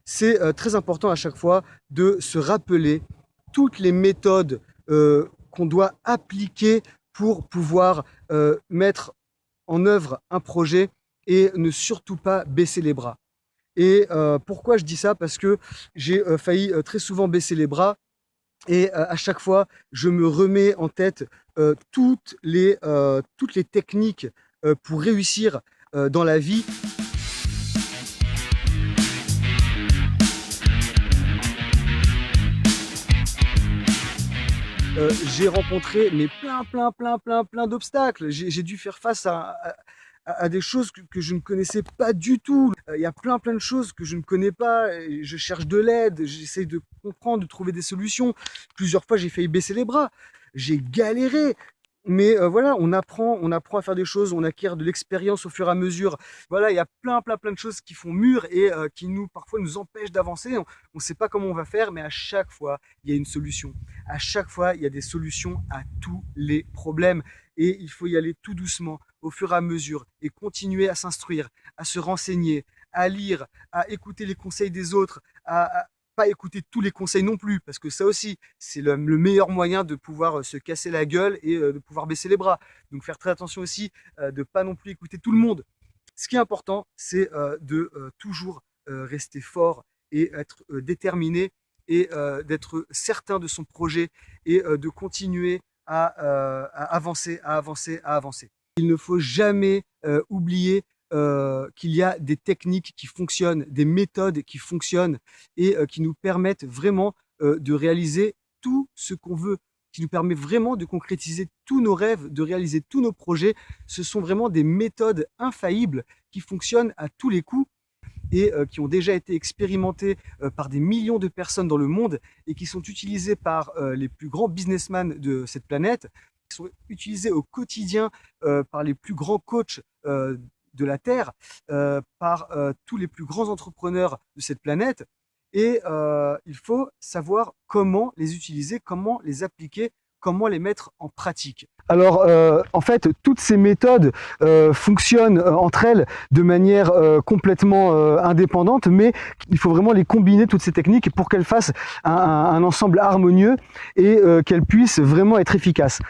c'est très important à chaque fois de se rappeler toutes les méthodes qu'on doit appliquer pour pouvoir mettre en œuvre un projet et ne surtout pas baisser les bras. Et pourquoi je dis ça? Parce que j'ai failli très souvent baisser les bras et à chaque fois, je me remets en tête toutes les techniques pour réussir dans la vie. J'ai rencontré mais plein d'obstacles. J'ai dû faire face à des choses que je ne connaissais pas du tout. Il y a plein de choses que je ne connais pas. Et je cherche de l'aide, j'essaie de comprendre, de trouver des solutions. Plusieurs fois, j'ai failli baisser les bras. J'ai galéré. Mais voilà, on apprend à faire des choses, on acquiert de l'expérience au fur et à mesure. Voilà, il y a plein de choses qui font mûr et qui parfois nous empêchent d'avancer. On ne sait pas comment on va faire, mais à chaque fois, il y a une solution. À chaque fois, il y a des solutions à tous les problèmes. Et il faut y aller tout doucement, au fur et à mesure, et continuer à s'instruire, à se renseigner, à lire, à écouter les conseils des autres, à pas écouter tous les conseils non plus, parce que ça aussi, c'est le meilleur moyen de pouvoir se casser la gueule et de pouvoir baisser les bras. Donc faire très attention aussi de pas non plus écouter tout le monde. Ce qui est important, c'est de toujours rester fort et être déterminé et d'être certain de son projet et de continuer à avancer. Il ne faut jamais oublier qu'il y a des techniques qui fonctionnent, des méthodes qui fonctionnent et qui nous permettent vraiment de réaliser tout ce qu'on veut, qui nous permet vraiment de concrétiser tous nos rêves, de réaliser tous nos projets. Ce sont vraiment des méthodes infaillibles qui fonctionnent à tous les coups et qui ont déjà été expérimentées par des millions de personnes dans le monde et qui sont utilisées par les plus grands businessmen de cette planète, qui sont utilisées au quotidien par les plus grands coachs de la Terre, par tous les plus grands entrepreneurs de cette planète. Et il faut savoir comment les utiliser, comment les appliquer, comment les mettre en pratique. Alors, en fait, toutes ces méthodes fonctionnent entre elles de manière complètement indépendante, mais il faut vraiment les combiner, toutes ces techniques, pour qu'elles fassent un ensemble harmonieux et qu'elles puissent vraiment être efficaces.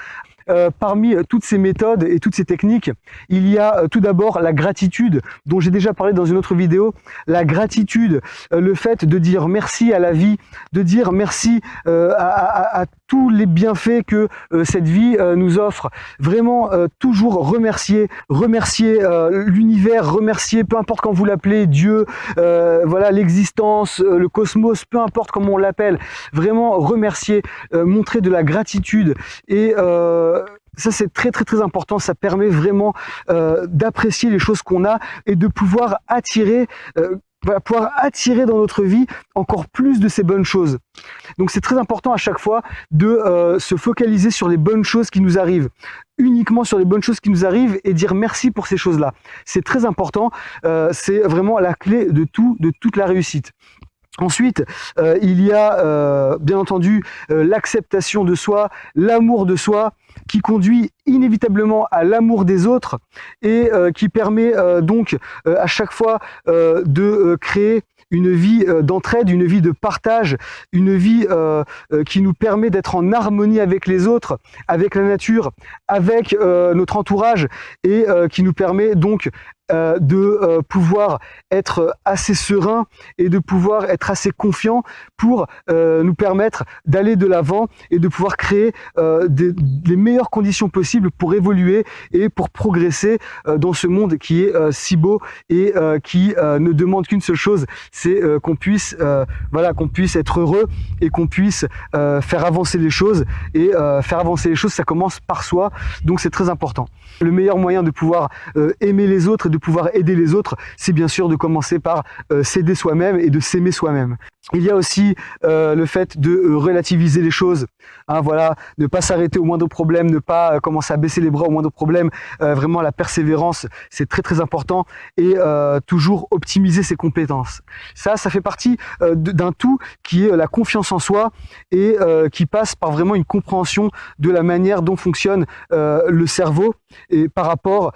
Parmi toutes ces méthodes et toutes ces techniques, il y a tout d'abord la gratitude, dont j'ai déjà parlé dans une autre vidéo. La gratitude, le fait de dire merci à la vie, de dire merci à tous les bienfaits que cette vie nous offre. Vraiment, toujours remercier l'univers, remercier, peu importe comment vous l'appelez, Dieu, voilà, l'existence, le cosmos, peu importe comment on l'appelle. Vraiment remercier, montrer de la gratitude et ça c'est très important, ça permet vraiment d'apprécier les choses qu'on a et de pouvoir attirer dans notre vie encore plus de ces bonnes choses. Donc c'est très important à chaque fois de se focaliser sur les bonnes choses qui nous arrivent, uniquement sur les bonnes choses qui nous arrivent et dire merci pour ces choses-là. C'est très important, c'est vraiment la clé de toute la réussite. Ensuite, il y a bien entendu l'acceptation de soi, l'amour de soi, qui conduit inévitablement à l'amour des autres et qui permet donc à chaque fois de créer une vie d'entraide, une vie de partage, une vie qui nous permet d'être en harmonie avec les autres, avec la nature, avec notre entourage et qui nous permet donc de pouvoir être assez serein et de pouvoir être assez confiant pour nous permettre d'aller de l'avant et de pouvoir créer les meilleures conditions possibles pour évoluer et pour progresser dans ce monde qui est si beau et qui ne demande qu'une seule chose, c'est qu'on puisse être heureux et qu'on puisse faire avancer les choses et faire avancer les choses, ça commence par soi, donc c'est très important. Le meilleur moyen de pouvoir aimer les autres et de pouvoir aider les autres, c'est bien sûr de commencer par s'aider soi-même et de s'aimer soi-même. Il y a aussi le fait de relativiser les choses, hein, voilà, ne pas s'arrêter au moindre problème, ne pas commencer à baisser les bras au moindre problème, vraiment la persévérance, c'est très important et toujours optimiser ses compétences. Ça fait partie d'un tout qui est la confiance en soi et qui passe par vraiment une compréhension de la manière dont fonctionne le cerveau et par rapport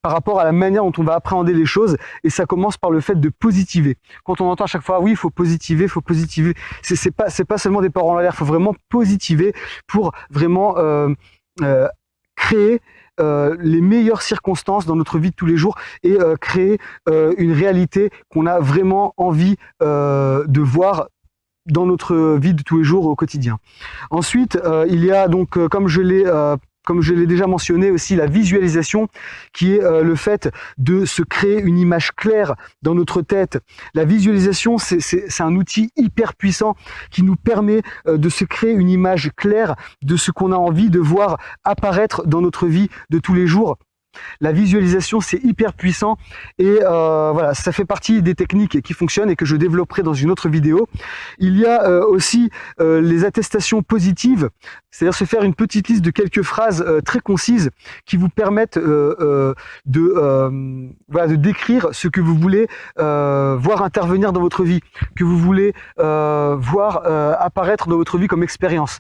par rapport à la manière dont on va appréhender les choses, et ça commence par le fait de positiver. Quand on entend à chaque fois, oui, il faut positiver, c'est pas seulement des paroles en l'air, il faut vraiment positiver pour vraiment créer les meilleures circonstances dans notre vie de tous les jours et créer une réalité qu'on a vraiment envie de voir dans notre vie de tous les jours au quotidien. Ensuite, il y a donc, comme je l'ai déjà mentionné aussi, la visualisation, qui est le fait de se créer une image claire dans notre tête. La visualisation, c'est un outil hyper puissant qui nous permet de se créer une image claire de ce qu'on a envie de voir apparaître dans notre vie de tous les jours. La visualisation, c'est hyper puissant et voilà, ça fait partie des techniques qui fonctionnent et que je développerai dans une autre vidéo. Il y a aussi les attestations positives, c'est-à-dire se faire une petite liste de quelques phrases très concises qui vous permettent voilà, de décrire ce que vous voulez voir intervenir dans votre vie, que vous voulez voir apparaître dans votre vie comme expérience.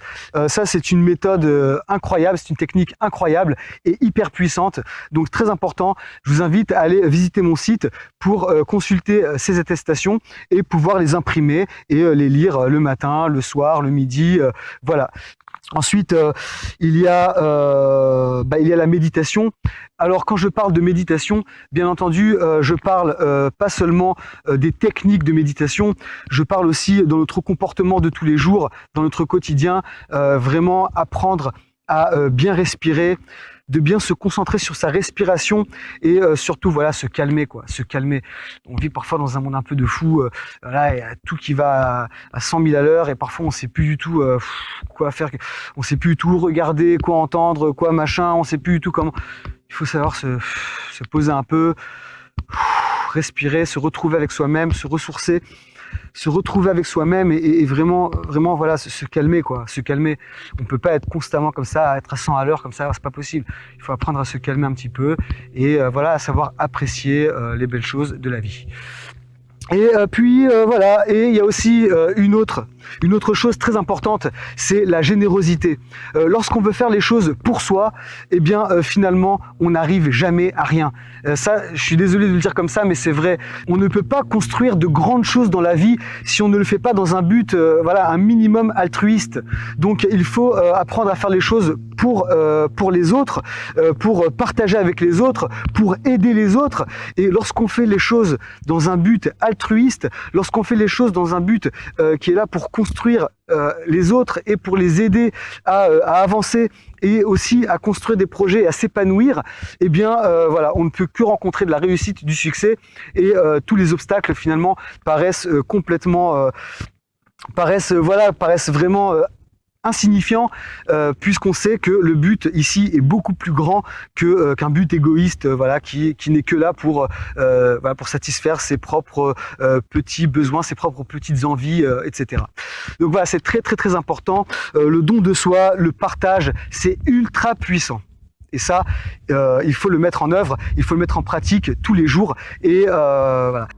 Ça, c'est une méthode incroyable, c'est une technique incroyable et hyper puissante. Donc très important, je vous invite à aller visiter mon site pour consulter ces attestations et pouvoir les imprimer et les lire le matin, le soir, le midi, voilà. Ensuite, il y a la méditation. Alors quand je parle de méditation, bien entendu, je parle pas seulement des techniques de méditation, je parle aussi dans notre comportement de tous les jours, dans notre quotidien, vraiment apprendre à bien respirer, de bien se concentrer sur sa respiration et surtout voilà, se calmer quoi, se calmer. On vit parfois dans un monde un peu de fou, voilà, il y a tout qui va à 100 000 à l'heure et parfois on sait plus du tout quoi faire, on sait plus du tout où regarder, quoi entendre, quoi machin, on sait plus du tout comment. Il faut savoir se poser un peu, respirer, se retrouver avec soi-même, se ressourcer, se retrouver avec soi-même et vraiment voilà, se calmer quoi, se calmer. On peut pas être constamment comme ça, être à 100 à l'heure comme ça, c'est pas possible. Il faut apprendre à se calmer un petit peu et voilà, à savoir apprécier les belles choses de la vie. Et puis voilà, et il y a aussi une autre chose très importante, c'est la générosité. Lorsqu'on veut faire les choses pour soi, eh bien finalement on n'arrive jamais à rien. Ça, je suis désolé de le dire comme ça, mais c'est vrai. On ne peut pas construire de grandes choses dans la vie si on ne le fait pas dans un but, voilà, un minimum altruiste. Donc il faut apprendre à faire les choses pour les autres, pour partager avec les autres, pour aider les autres. Et lorsqu'on fait les choses dans un but altruiste, lorsqu'on fait les choses dans un but qui est là pour construire les autres et pour les aider à avancer et aussi à construire des projets, à s'épanouir, eh bien voilà, on ne peut que rencontrer de la réussite, du succès et tous les obstacles finalement paraissent complètement paraissent vraiment insignifiant puisqu'on sait que le but ici est beaucoup plus grand que qu'un but égoïste voilà, qui n'est que là pour voilà, pour satisfaire ses propres petits besoins, ses propres petites envies, etc. Donc voilà, c'est très très très important. Le don de soi, le partage, c'est ultra puissant. Et ça, il faut le mettre en œuvre, il faut le mettre en pratique tous les jours. Et voilà.